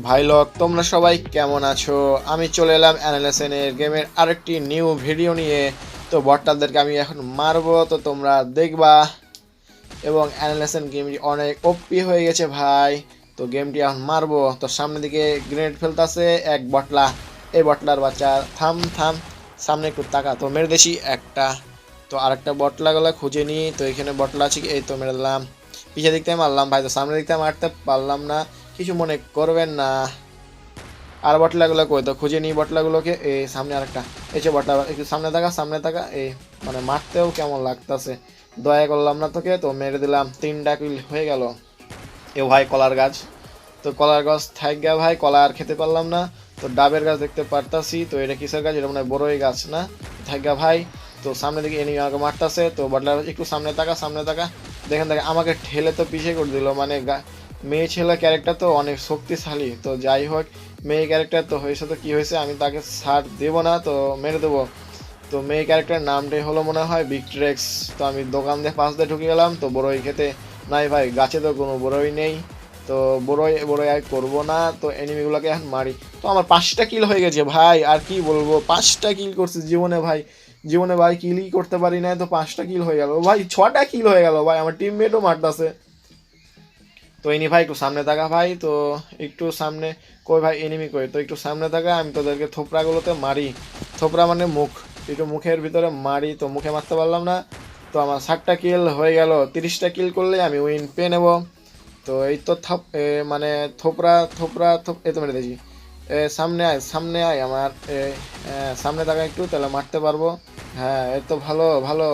ভাই লোক তোমরা সবাই কেমন আছো? আমি চলে এলাম অ্যানালাইসেনের গেমের আরেকটি নিউ ভিডিও নিয়ে। তো বটটাদেরকে আমি এখন মারবো, তো তোমরা দেখবা। এবং অ্যানালাইসেন গেমটি অনেক ওপি হয়ে গেছে ভাই। তো গেমটি এখন মারবো, তো সামনের দিকে গ্রেনেড ফেলতেছে এক বটলা। এই বটলার বাচ্চা থাম থাম, সামনে একটু তাকা। তো মেরে দেছি একটা। তো আরেকটা বটলাগুলো খুঁজে নিই। তো এখানে বটলা আছে, এই তো মেরে দিলাম। পিছিয়ে দিকতে মারলাম ভাই, তো সামনে দিকতে মারতে পারলাম না, কিছু মনে করবেন না। আর বটলাগুলো কই, তো খুঁজে নিই বটলাগুলোকে। এই সামনে আরেকটা, এই যে বটলা, একটু সামনে থাকা সামনে থাকা। এই মানে মারতেও কেমন লাগতেছে, দয়া করলাম না তোকে, তো মেরে দিলাম। 3টা কিল হয়ে গেল। এ ভাই কলার গাছ, তো কলার গাছ থাইগা ভাই, কলা আর খেতে পারলাম না। তো ডাবের গাছ দেখতে পারতাছি, তো এটা কিসের গাছ? এটা মানে বড়ই গাছ না, থাইগা ভাই। তো সামনে দিকে এনিমি আমাকে মারতাছে, তো বটলার একটু সামনে থাকা সামনে থাকা। দেখেন দেখেন আমাকে ঠেলে তো পিছিয়ে করে দিল। মানে মেয়ে ছেলে ক্যারেক্টার তো অনেক শক্তিশালী। তো যাই হোক, মেয়ে ক্যারেক্টার তো হয়েছে, তো কী হয়েছে, আমি তাকে ছাড় দেবো না, তো মেরে দেবো। তো মেয়ে ক্যারেক্টার নামটাই হলো মনে হয় ভিক্টরেক্স। তো আমি দোকান দিয়ে পাশ দিয়ে ঢুকে গেলাম, তো বড়ই খেতে। নাই ভাই, গাছে তো কোনো বড়ই নেই। তো বড়ই বড়ই আর করবো না, তো এনিমিগুলোকে এখন মারি। তো আমার 5টা কিল হয়ে গেছে ভাই, আর কি বলবো, 5টা কিল করছি জীবনে ভাই। জীবনে ভাই কিলই করতে পারি না, তো 5টা কিল হয়ে গেল ভাই, 6টা কিল হয়ে গেল ভাই। আমার টিমমেটও মারতেছে। তো এনি ভাই একটু সামনে থাকা ভাই, তো একটু সামনে। কই ভাই এনিমি কই, তো একটু সামনে থাকা, আমি তোদেরকে থোপড়াগুলোতে মারি। থোপড়া মানে মুখ, একটু মুখের ভিতরে মারি। তো মুখে মারতে পারলাম না। তো আমার 7টা কিল হয়ে গেল। 30টা কিল করলে আমি উইন পেয়ে নেব। তো এই তো মানে থোপড়া থোপড়া এই তো মেরে দিয়েছি। সামনে আয় সামনে আয় আমার, সামনে থাকা একটু, তাহলে মারতে পারবো। হ্যাঁ, এই তো ভালো ভালো,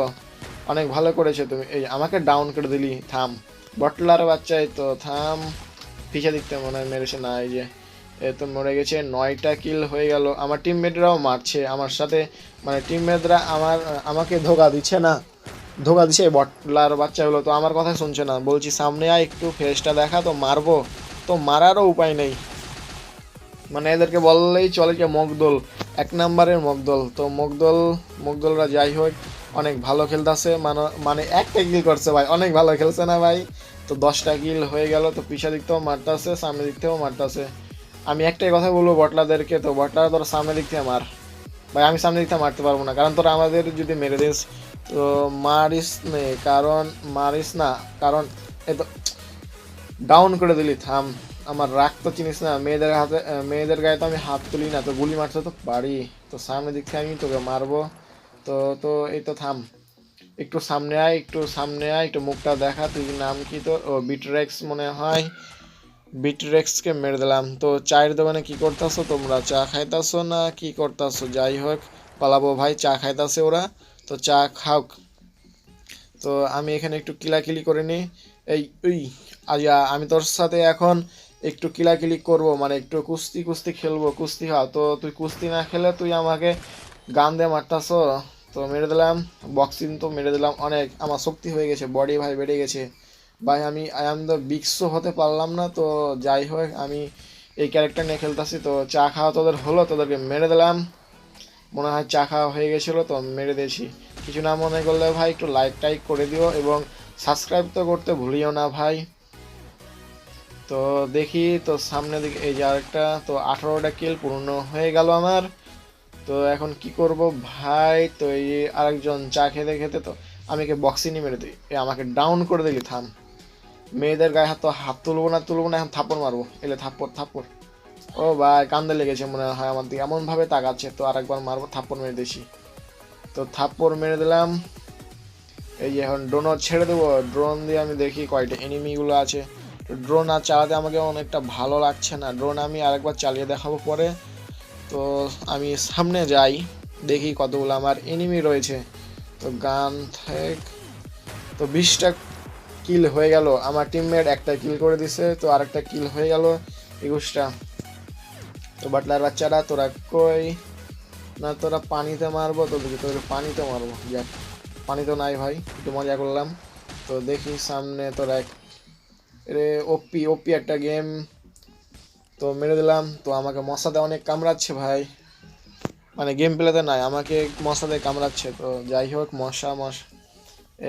অনেক ভালো করেছো তুমি। এই আমাকে ডাউন করে দিলি, থাম। বটলার বাচ্চা, এই তো থাম। পিছিয়ে দিকতে মনে হয় মেরেছে না, এই যে এ তো মরে গেছে। 9টা কিল হয়ে গেল। আমার টিমমেটরাও মারছে আমার সাথে, মানে টিমমেটরা আমাকে ধোকা দিচ্ছে না, ধোকা দিচ্ছে এই বটলার বাচ্চাগুলো। তো আমার কথা শুনছে না, বলছি সামনে আয় একটু, ফেসটা দেখা, তো মারবো। তো মারারও উপায় নেই, মানে এদেরকে বললেই চলে যে মগদল, 1 নম্বরের মগদল। তো মগদলরা যাই হোক অনেক ভালো খেলতেছে, মানে একটা কিল করছে ভাই, অনেক ভালো খেলছে না ভাই। তো 10টা কিল হয়ে গেল। তো পিছা দিক থেকেও মারতেছে, সামনে দিক থেকেও মারতেছে। আমি একটাই কথা বলবো বটলাদেরকে, তো বটলারা তোর সামনে দিক থেকে মার ভাই, আমি সামনে দিক থেকে মারতে পারবো না, কারণ তোরা আমাদের যদি মেরে দিস, তো মারিস নে, কারণ মারিস না, কারণ এ তো ডাউন করে দিলি, থাম। আমার রাগ তো চিনিস না, মেয়েদের হাতে মেয়েদের গায়ে তো আমি হাত তুলি না, তো গুলি মারতে তো পারি। তো সামনে দিক থেকে আমি তোকে মারবো। তো তো এই তো থাম, একটু সামনে আয় একটু সামনে আয়, একটু মুখটা দেখা। তুই নাম কি তোর? ও বিটরেক্স মনে হয়। বিটরেক্সকে মেরে দিলাম। তো চায়ের দোকানে কি করতেছো তোমরা? চা খাইতেছো না কি করতেছো? যাই হোক, পালাবো ভাই, চা খাইতেছে ওরা, তো চা খাওক। তো আমি এখানে একটু কিলাকিলি করে নিই। এই ওই আজা, আমি তোর সাথে এখন একটু কিলাকিলি করব, মানে একটু কুস্তি কুস্তি খেলবো, কুস্তি হওয়া। তো তুই কুস্তি না খেলে তুই আমাকে গান দিয়ে মারতাছ। তো মেরে দিলাম, বক্সিং তো মেরে দিলাম অনেক, আমার শক্তি হয়ে গেছে, বডি ভাই বেড়ে গেছে ভাই। আমি আই এম দ্য বিগসো হতে পারলাম না, তো যাই হোক আমি এই ক্যারেক্টার নিয়ে খেলতেছি। তো চা খাওয়া তোদের হলো, তোদেরকে মেরে দিলাম। মনে হয় চা খাওয়া হয়ে গেছিলো, তো মেরে দিয়েছি। কিছু না মনে করলে ভাই একটু লাইক টাইক করে দিও, এবং সাবস্ক্রাইব তো করতে ভুলিও না ভাই। তো দেখি, তো সামনে দিকে এই যে আরেকটা, তো 18টা কিল পূর্ণ হয়ে গেল আমার। তো এখন কি করব ভাই? তো এই আরেকজন চা খেতে খেতে, তো আমি কে বক্সিনি মেরে দিই, এ আমাকে ডাউন করে দিলি, থাম। মেয়েদের গায়ে হাত তো হাত তুলবো না তুলবো না, এখন থাপ্পড় মারবো, এলে থাপ্পড় থাপ্পড়। ও ভাই কান্দে লেগেছে মনে হয় আমার দিকে, এমন ভাবে তাকাচ্ছে, তো আরেকবার মারবো, থাপ্পড় মেরে দিয়েছি। তো থাপ্পড় মেরে দিলাম। এই যে এখন ড্রোন ছেড়ে দেবো, ড্রোন দিয়ে আমি দেখি কয়টা এনিমিগুলো আছে। তো ড্রোন আর চালাতে আমাকে অনেকটা ভালো লাগছে না, ড্রোন আমি আরেকবার চালিয়ে দেখাবো পরে। তো আমি সামনে যাই, দেখি কতগুলো আমার এনিমি রয়েছে। তো গান থাক, তো 20টা কিল হয়ে গেল। আমার টিমমেট একটা কিল করে দিছে, তো আরেকটা কিল হয়ে গেল, 21টা। তো বাটলার বাচ্চারা তোরা কই? না তোরা পানিতে মারবো, তোদের পানিতে মারবো, যাক। পানি তো নাই ভাই, একটু মজা করলাম। তো দেখি সামনে তোরা রে, ওপি ওপি একটা গেম। তো মেরে দিলাম। তো আমাকে মশাতে অনেক কামড়াচ্ছে ভাই, মানে গেম প্লেতে নাই, আমাকে মশাতে কামড়াচ্ছে। তো যাই হোক, মশা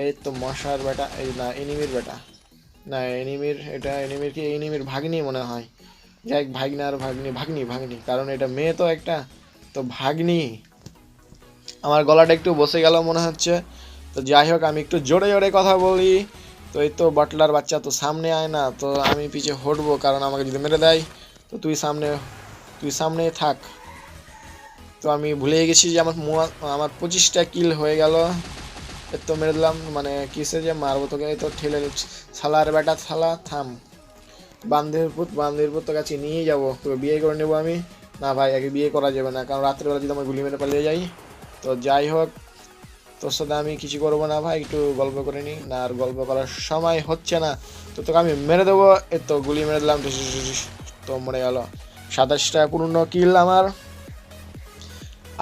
এই তো মশার বেটা, এই না এনিমির বেটা, না এনিমির, এটা এনিমির কি এনিমির ভাগ্নি মনে হয়। যাই হোক, ভাগ্নি আর ভাগ্নি ভাগ্নি ভাগ্নি, কারণ এটা মেয়ে তো একটা, তো ভাগ্নি। আমার গলাটা একটু বসে গেল মনে হচ্ছে। তো যাই হোক, আমি একটু জোরে জোরে কথা বলি। তো এই তো বাটলার বাচ্চা, তো সামনে আয় না, তো আমি পিছে হটবো, কারণ আমাকে যদি মেরে দেয় তো তুই সামনে থাক। তো আমি ভুলে গেছি যে আমার 25টা কিল হয়ে গেল। এর তো মেরে দিলাম, মানে কিসে যে মারবো তোকে, এই তো ঠেলে শালার বেটা, শালা থাম। বান্দিরপুর তো কাছে নিয়ে যাবো, তোকে বিয়ে করে নেবো আমি। না ভাই, আগে বিয়ে করা যাবে না, কারণ রাত্রেবেলা যদি আমার গুলি মেরে পালিয়ে যাই। তো যাই হোক, তোর সাথে আমি কিছু করবো না ভাই, একটু গল্প করে নিই না, আর গল্প করার সময় হচ্ছে না। তো তোকে আমি মেরে দেবো, এ তো গুলি মেরে দিলাম, তো মরে গেল। 27টা পূর্ণ কিল আমার,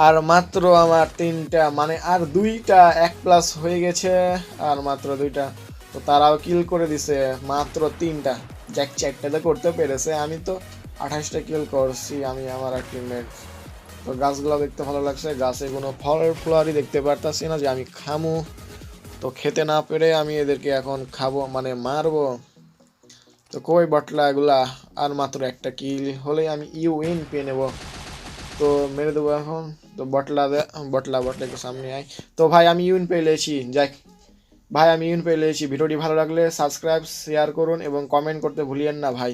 আর মাত্র আমার 3টা, মানে আর 2টা 1+ হয়ে গেছে, আর মাত্র 2টা। তো তারাও কিল করে দিছে মাত্র 3টা, জ্যাক 4টাতে করতে পেরেছে, আমি তো 28টা কিল করছি, আমি আমার এক টিমমেট। তো গাছগুলো দেখতে ভালো লাগছে, গাছে কোনো ফল ফ্লাওয়ারই দেখতে পারতাছি না যে আমি খামু। তো খেতে না পেরে আমি এদেরকে এখন খাবো, মানে মারবো। তো কই বটলা এগুলা, আর মাত্র একটা কিল হলেই আমি ইউইন পেয়ে নেবো। তো মেরে দেবো এখন। তো বটলা একটু সামনে আয়। তো ভাই আমি ইউইন পেয়ে লেছি, যাক ভাই আমি ইউইন পেয়ে লেছি। ভিডিওটি ভালো লাগলে সাবস্ক্রাইব শেয়ার করুন এবং কমেন্ট করতে ভুলিয়েন না ভাই।